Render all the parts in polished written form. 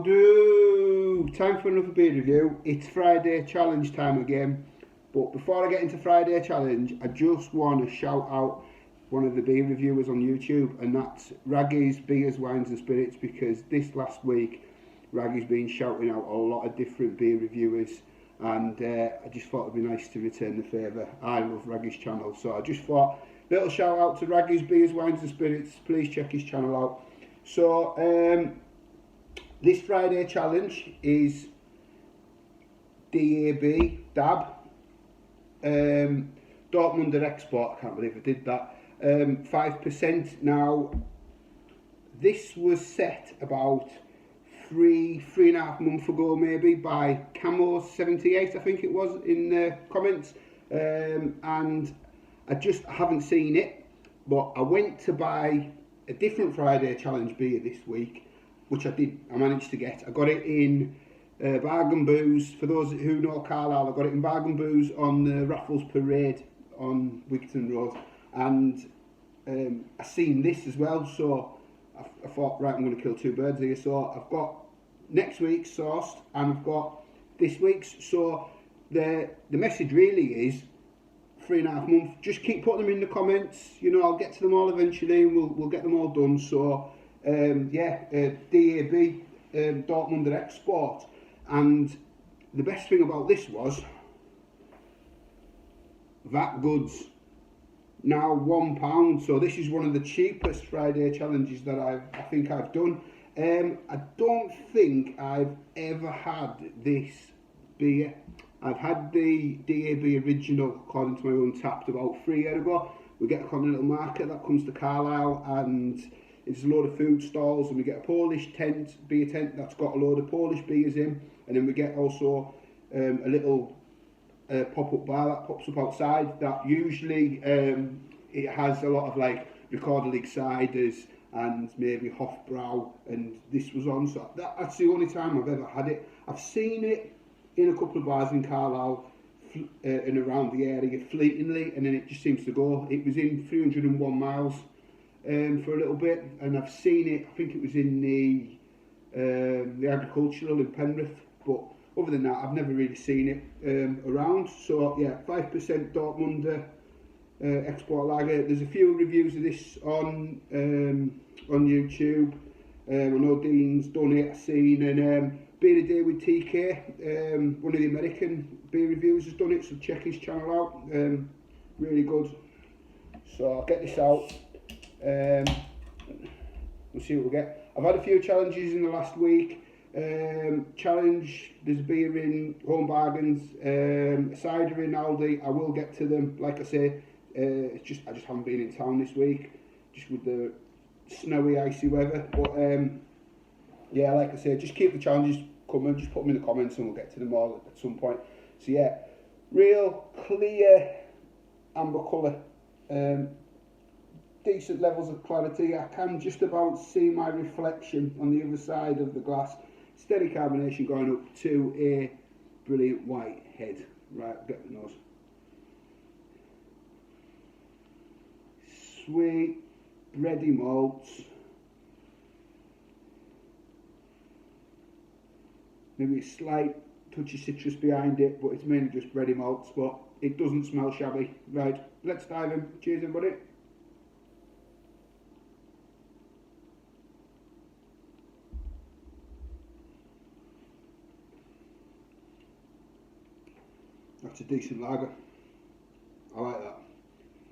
do? Time for another beer review. It's Friday challenge time again. But before I get into Friday challenge, I just want to shout out one of the beer reviewers on YouTube, and that's Raggy's Beers, Wines and Spirits, because this last week Raggy's been shouting out a lot of different beer reviewers, and I just thought it'd be nice to return the favour. I love Raggy's channel, so I just thought, little shout out to Raggy's Beers, Wines and Spirits. Please check his channel out. So this Friday challenge is DAB, Dortmunder Export. I can't believe I did that. 5%. Now, this was set about three and a half months ago, maybe, by Camo78, I think it was, in the comments. And I just haven't seen it, but I went to buy a different Friday challenge beer this week, which I managed to get. I got it in Bargain Booze. For those who know Carlisle, I got it in Bargain Booze on the Raffles Parade on Wigton Road, and I seen this as well, so I thought, right, I'm going to kill two birds here. So I've got next week's sourced, and I've got this week's. So the message really is 3.5 months. Just keep putting them in the comments. You know, I'll get to them all eventually, and we'll get them all done. So DAB, Dortmunder Export, and the best thing about this was that goods now £1. So this is one of the cheapest Friday challenges that I think I've done. I don't think I've ever had this beer. I've had the DAB original, according to my own tapped, about 3 years ago. We get a Continental Market that comes to Carlisle, and it's a load of food stalls, and we get a Polish beer tent that's got a load of Polish beers in, and then we get also a little pop-up bar that pops up outside that usually it has a lot of like Recorder League ciders and maybe Hofbrau, and this was on, so that's the only time I've ever had it. I've seen it in a couple of bars in Carlisle and around the area fleetingly, and then it just seems to go. It was in 301 miles for a little bit, and I've seen it, I think it was in the agricultural in Penrith, but other than that I've never really seen it around. So yeah, 5% Dortmunder Export Lager. There's a few reviews of this on YouTube. I know Dean's done it, I've seen, and Beer a Day with TK, one of the American beer reviewers, has done it, so check his channel out. Really good. So I'll get this out. We'll see what we get. I've had a few challenges in the last week. Challenge, there's a beer in Home Bargains, a cider in Aldi. I will get to them. Like I say, I just haven't been in town this week, just with the snowy, icy weather. But yeah, like I say, just keep the challenges coming. Just put them in the comments, and we'll get to them all at some point. So yeah, real clear amber colour. Decent levels of clarity. I can just about see my reflection on the other side of the glass. Steady carbonation going up to a brilliant white head. Right, get the nose. Sweet, bready malts. Maybe a slight touch of citrus behind it, but it's mainly just bready malts, but it doesn't smell shabby. Right, let's dive in. Cheers everybody. That's a decent lager. I like that.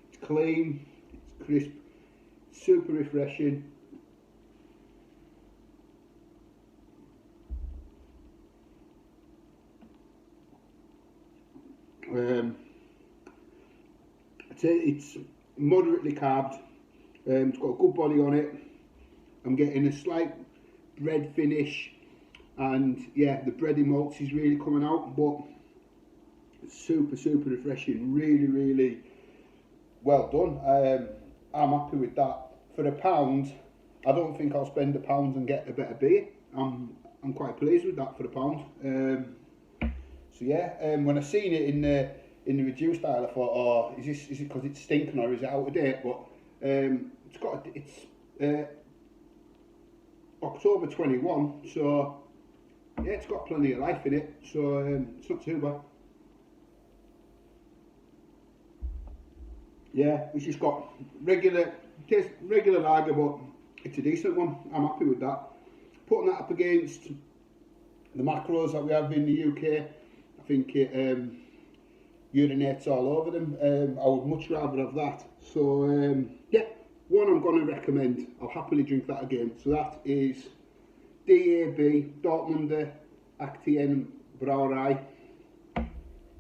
It's clean, it's crisp, super refreshing. I'd say it's moderately carved. It's got a good body on it. I'm getting a slight bread finish, and yeah, the bready malts is really coming out, but super refreshing. Really well done. I'm happy with that. For £1, I don't think I'll spend £1 and get a better beer. I'm quite pleased with that for £1. So yeah, when I seen it in the review style, I thought, oh, is it because it's stinking or is it out of date? But it's October 21, so yeah, it's got plenty of life in it, so it's not too bad. Yeah, it's just got regular lager, but it's a decent one. I'm happy with that. Putting that up against the macros that we have in the UK, I think it urinates all over them. I would much rather have that. So yeah, one I'm going to recommend. I'll happily drink that again. So that is DAB, Dortmunder Actien-Brouweri.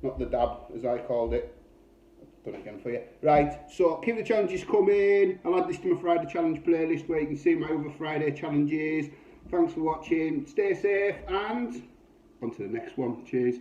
Not the DAB, as I called it. Done it again for you. Right, so keep the challenges coming. I'll add this to my Friday challenge playlist where you can see my other Friday challenges. Thanks for watching. Stay safe and on to the next one. Cheers.